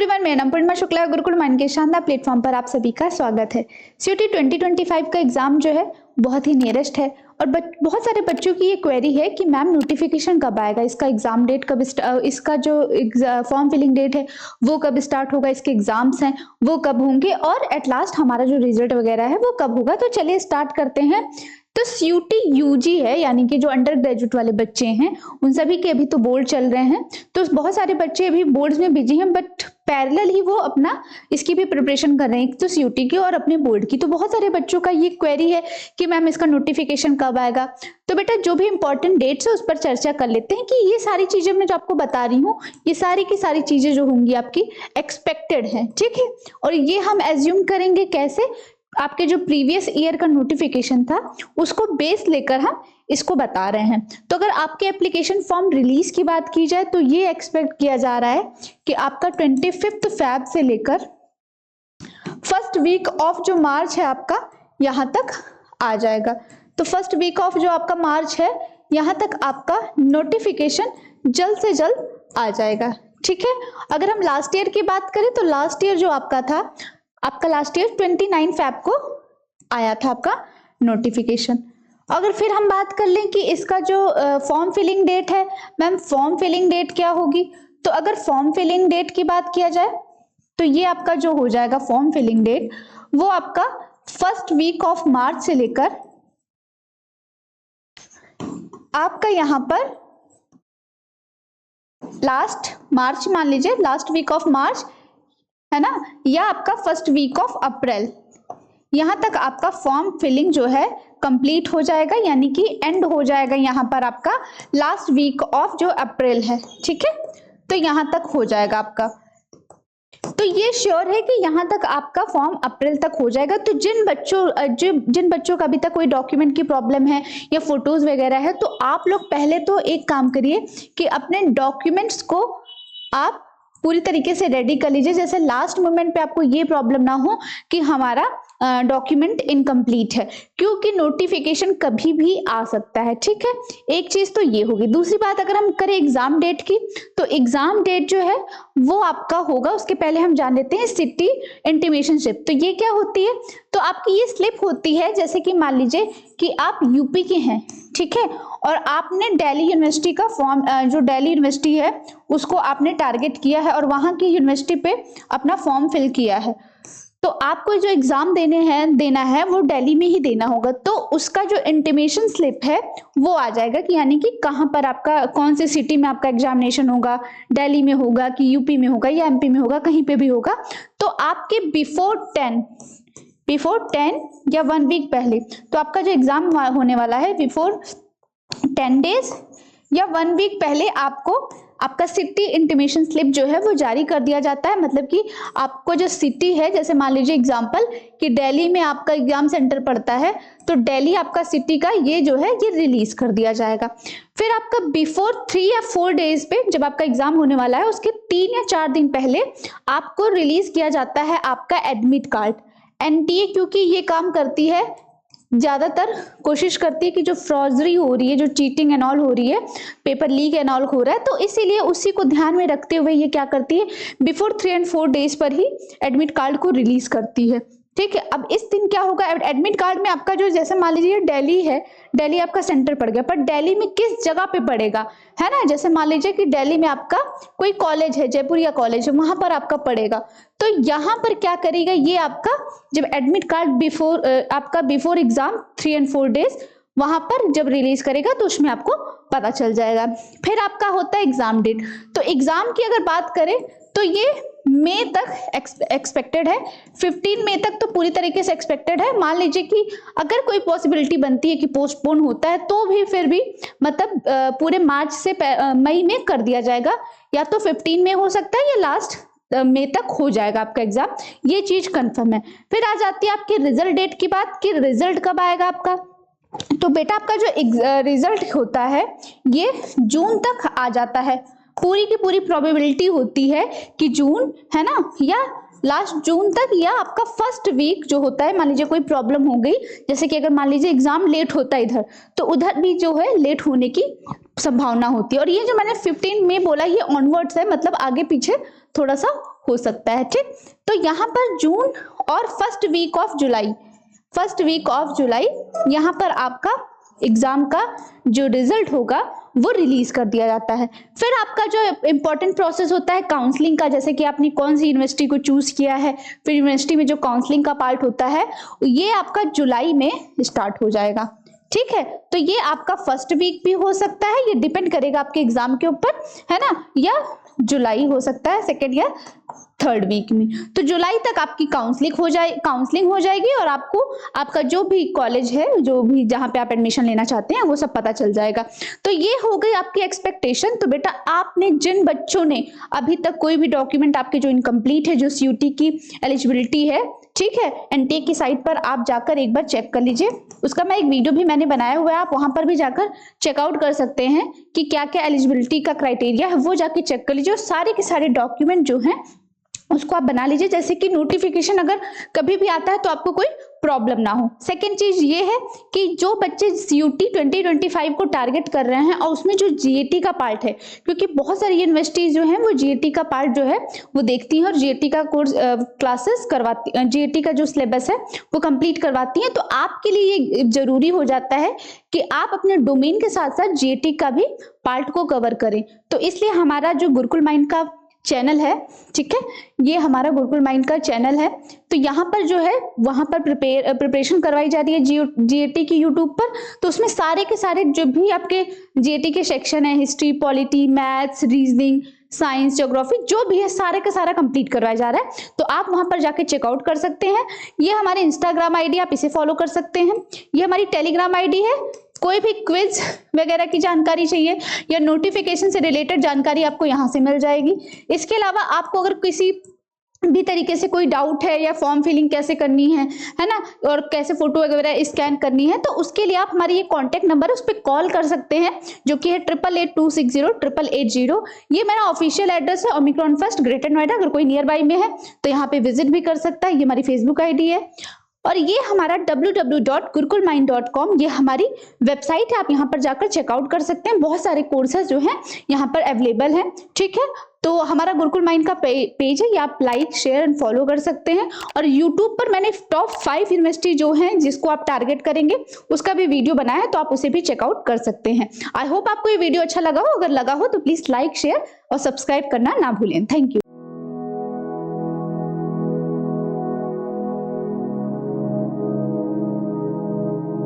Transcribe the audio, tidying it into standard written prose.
Everyone, मेरा नाम पूर्णिमा शुक्ला है। गुरुकुल माइंड के शानदार प्लेटफॉर्म पर आप सभी का स्वागत है। सीयूटी 2025 का एग्जाम जो है बहुत ही नियरेस्ट है और बहुत सारे बच्चों की ये क्वेरी है कि मैम नोटिफिकेशन कब आएगा, इसका एग्जाम डेट कब, इसका जो फॉर्म फिलिंग डेट है वो कब स्टार्ट होगा, इसके एग्जाम्स हैं वो कब होंगे और एट लास्ट हमारा जो रिजल्ट वगैरह है वो कब होगा। तो चलिए स्टार्ट करते हैं। तो सीयूटी यूजी है, यानी कि जो अंडर ग्रेजुएट वाले बच्चे हैं उन सभी के अभी तो बोर्ड चल रहे हैं, तो बहुत सारे बच्चे अभी बोर्ड्स में बिजी हैं, बट पैरेलल ही वो अपना इसकी भी प्रिपरेशन कर रहे हैं, तो सीयूटी की और अपने बोर्ड की। तो बहुत सारे बच्चों का ये क्वेरी है कि मैम इसका नोटिफिकेशन कब आएगा। तो बेटा जो भी इंपॉर्टेंट डेट्स है उस पर चर्चा कर लेते हैं कि ये सारी चीजें मैं जो आपको बता रही हूँ ये सारी की सारी चीजें जो होंगी आपकी एक्सपेक्टेड है, ठीक है। और ये हम एज्यूम करेंगे कैसे, आपके जो प्रीवियस ईयर का नोटिफिकेशन था उसको बेस लेकर हम इसको बता रहे हैं। तो अगर आपके एप्लीकेशन फॉर्म रिलीज की बात की जाए तो ये एक्सपेक्ट किया जा रहा है कि आपका 25 फेब से लेकर फर्स्ट वीक ऑफ जो मार्च है आपका यहां तक आ जाएगा। तो फर्स्ट वीक ऑफ जो आपका मार्च है यहां तक आपका नोटिफिकेशन जल्द से जल्द आ जाएगा, ठीक है। अगर हम लास्ट ईयर की बात करें तो लास्ट ईयर जो आपका था, आपका लास्ट ईयर 29 फेब को आया था आपका नोटिफिकेशन। अगर फिर हम बात कर लें कि इसका जो फॉर्म फिलिंग डेट है, मैम फॉर्म फिलिंग डेट क्या होगी, तो अगर फॉर्म फिलिंग डेट की बात किया जाए तो ये आपका जो हो जाएगा फॉर्म फिलिंग डेट वो आपका फर्स्ट वीक ऑफ मार्च से लेकर आपका यहां पर लास्ट मार्च, मान लीजिए लास्ट वीक ऑफ मार्च है ना, या आपका फर्स्ट वीक ऑफ अप्रैल, यहां तक आपका फॉर्म फिलिंग जो है कंप्लीट हो जाएगा, यानी कि एंड हो जाएगा यहां पर आपका लास्ट वीक ऑफ जो अप्रैल है, ठीक है। तो यहां तक हो जाएगा आपका, तो ये श्योर है कि यहां तक आपका फॉर्म अप्रैल तक हो जाएगा। तो जिन बच्चों का अभी तक कोई डॉक्यूमेंट की प्रॉब्लम है या फोटोज वगैरह है, तो आप लोग पहले तो एक काम करिए कि अपने डॉक्यूमेंट्स को आप पूरी तरीके से रेडी कर लीजिए, जैसे लास्ट मोमेंट पे आपको ये प्रॉब्लम ना हो कि हमारा डॉक्यूमेंट इनकम्प्लीट है, क्योंकि नोटिफिकेशन कभी भी आ सकता है, ठीक है। एक चीज तो ये होगी। दूसरी बात अगर हम करें एग्जाम डेट की, तो एग्जाम डेट जो है वो आपका होगा, उसके पहले हम जान लेते हैं सिटी इंटीमेशन स्लिप। तो ये क्या होती है, तो आपकी ये स्लिप होती है, जैसे कि मान लीजिए कि आप यूपी के हैं, ठीक है, और आपने दिल्ली यूनिवर्सिटी का फॉर्म, जो दिल्ली यूनिवर्सिटी है उसको आपने टारगेट किया है और वहां की यूनिवर्सिटी पे अपना फॉर्म फिल किया है, तो आपको जो एग्जाम देना है वो दिल्ली में ही देना होगा। तो उसका जो इंटीमेशन स्लिप है वो आ जाएगा कि यानी कि कहाँ पर आपका, कौन सी सिटी में आपका एग्जामिनेशन होगा, दिल्ली में होगा कि यूपी में होगा या एमपी में होगा, कहीं पे भी होगा। तो आपके बिफोर 10 या 1 वीक पहले, तो आपका जो एग्जाम होने वाला है बिफोर 10 डेज या 1 वीक पहले आपको आपका सिटी इंटीमेशन स्लिप जो है वो जारी कर दिया जाता है। मतलब कि आपको जो सिटी है, जैसे मान लीजिए एग्जांपल कि दिल्ली में आपका एग्जाम सेंटर पड़ता है, तो दिल्ली आपका सिटी का ये जो है ये रिलीज कर दिया जाएगा। फिर आपका बिफोर 3 या 4 डेज पे, जब आपका एग्जाम होने वाला है उसके 3 या 4 दिन पहले आपको रिलीज किया जाता है आपका एडमिट कार्ड। एनटीए क्योंकि ये काम करती है, ज्यादातर कोशिश करती है कि जो फ्रॉडरी हो रही है, जो चीटिंग एंड ऑल हो रही है, पेपर लीक एंड ऑल हो रहा है, तो इसीलिए उसी को ध्यान में रखते हुए ये क्या करती है, बिफोर 3 और 4 डेज पर ही एडमिट कार्ड को रिलीज करती है, ठीक है। अब इस दिन क्या होगा, एडमिट कार्ड में आपका जो, जैसे मान लीजिए दिल्ली है, दिल्ली आपका सेंटर पड़ गया, पर दिल्ली में किस जगह पे पड़ेगा, है ना, जैसे मान लीजिए कि दिल्ली में आपका कोई कॉलेज है, जयपुरिया कॉलेज है, वहां पर आपका पड़ेगा, तो यहाँ पर क्या करेगा, ये आपका जब एडमिट कार्ड आपका बिफोर एग्जाम 3 और 4 डेज वहां पर जब रिलीज करेगा तो उसमें आपको पता चल जाएगा। फिर आपका होता है एग्जाम डेट। तो एग्जाम की अगर बात करें तो ये मई तक एक्सपेक्टेड है, 15 मई तक तो पूरी तरीके से एक्सपेक्टेड है। मान लीजिए कि अगर कोई पॉसिबिलिटी बनती है कि पोस्टपोन होता है तो भी फिर भी मतलब पूरे मार्च से मई में कर दिया जाएगा, या तो 15 में हो सकता है या लास्ट मई तक हो जाएगा आपका एग्जाम, ये चीज कंफर्म है। फिर आ जाती है आपकी रिजल्ट डेट की बात कि रिजल्ट कब आएगा आपका। तो बेटा आपका जो रिजल्ट होता है ये जून तक आ जाता है, पूरी की पूरी प्रोबेबिलिटी होती है कि जून, है ना, या लास्ट जून तक, या आपका फर्स्ट वीक जो होता है, मान लीजिए कोई प्रॉब्लम हो गई, जैसे कि अगर मान लीजिए एग्जाम लेट होता है इधर, तो उधर भी जो है लेट होने की संभावना होती है। और ये जो मैंने 15 में बोला ये ऑनवर्ड्स है, मतलब आगे पीछे थोड़ा सा हो सकता है। ठीक, तो यहाँ पर जून और फर्स्ट वीक ऑफ जुलाई यहाँ पर आपका एग्जाम का जो रिजल्ट होगा वो रिलीज कर दिया जाता है। फिर आपका जो इंपॉर्टेंट प्रोसेस होता है काउंसलिंग का, जैसे कि आपने कौन सी यूनिवर्सिटी को चूज किया है, फिर यूनिवर्सिटी में जो काउंसलिंग का पार्ट होता है ये आपका जुलाई में स्टार्ट हो जाएगा। ठीक है, तो ये आपका फर्स्ट वीक भी हो सकता है, ये डिपेंड करेगा आपके एग्जाम के ऊपर, है ना, या जुलाई हो सकता है सेकेंड या थर्ड वीक में। तो जुलाई तक आपकी काउंसलिंग हो जाएगी और आपको आपका जो भी कॉलेज है, जो भी जहां पे आप एडमिशन लेना चाहते हैं वो सब पता चल जाएगा। तो ये हो गई आपकी एक्सपेक्टेशन। तो बेटा आपने जिन बच्चों ने अभी तक कोई भी डॉक्यूमेंट आपके जो इनकम्प्लीट है, जो सीयूटी की एलिजिबिलिटी है, ठीक है, एनटीए की साइट पर आप जाकर एक बार चेक कर लीजिए। उसका मैं एक वीडियो भी मैंने बनाया हुआ है, आप वहां पर भी जाकर चेकआउट कर सकते हैं कि क्या क्या एलिजिबिलिटी का क्राइटेरिया है, वो जाके चेक कर लीजिए। और सारे के सारे डॉक्यूमेंट जो हैं उसको आप बना लीजिए, जैसे कि नोटिफिकेशन अगर कभी भी आता है तो आपको कोई प्रॉब्लम ना हो। सेकेंड चीज ये है कि जो बच्चे सीयूटी 2025 को टारगेट कर रहे हैं और उसमें जो जीएटी का पार्ट है, क्योंकि बहुत सारी यूनिवर्सिटीज जो हैं वो जीएटी का पार्ट जो है वो देखती हैं और जीएटी का कोर्स क्लासेस करवाती, जीएटी का जो सिलेबस है वो कंप्लीट करवाती हैं। तो आपके लिए ये जरूरी हो जाता है कि आप अपने डोमेन के साथ साथ जीएटी का भी पार्ट को कवर करें। तो इसलिए हमारा जो गुरुकुल माइंड का चैनल है, ठीक है, ये हमारा गुरुकुल माइंड का चैनल है। तो यहाँ पर जो है वहां पर प्रिपरेशन करवाई जा रही है जीएटी की यूट्यूब पर। तो उसमें सारे के सारे जो भी आपके जीएटी के सेक्शन है, history, polity, maths, reasoning, science, geography, जो भी है सारे का सारा कंप्लीट करवाया जा रहा है। तो आप वहां पर जाके चेकआउट कर सकते हैं। ये हमारे इंस्टाग्राम आईडी, आप इसे फॉलो कर सकते हैं। ये हमारी टेलीग्राम आईडी है। कोई भी क्विज वगैरह की जानकारी चाहिए या नोटिफिकेशन से रिलेटेड जानकारी आपको यहाँ से मिल जाएगी। इसके अलावा आपको अगर किसी भी तरीके से कोई डाउट है या फॉर्म फिलिंग कैसे करनी है ना, और कैसे फोटो वगैरह स्कैन करनी है, तो उसके लिए आप हमारी ये कॉन्टैक्ट नंबर है उस पर कॉल कर सकते हैं, जो कि है 8882608880। ये मेरा ऑफिशियल एड्रेस है, ओमिक्रॉन फर्स्ट, ग्रेटर नोएडा। अगर कोई नियर बाई में है तो यहाँ पे विजिट भी कर सकता है। ये हमारी फेसबुक आईडी है और ये हमारा www.gurukulmind.com ये हमारी वेबसाइट है। आप यहाँ पर जाकर चेकआउट कर सकते हैं। बहुत सारे कोर्सेज जो हैं यहाँ पर अवेलेबल हैं। ठीक है, तो हमारा गुरुकुल माइंड का पेज है, ये आप लाइक, शेयर एंड फॉलो कर सकते हैं। और यूट्यूब पर मैंने टॉप 5 यूनिवर्सिटी जो हैं जिसको आप टारगेट करेंगे उसका भी वीडियो बनाया है, तो आप उसे भी चेकआउट कर सकते हैं। आई होप आपको ये वीडियो अच्छा लगा हो। अगर लगा हो तो प्लीज लाइक, शेयर और सब्सक्राइब करना ना भूलें। Thank you.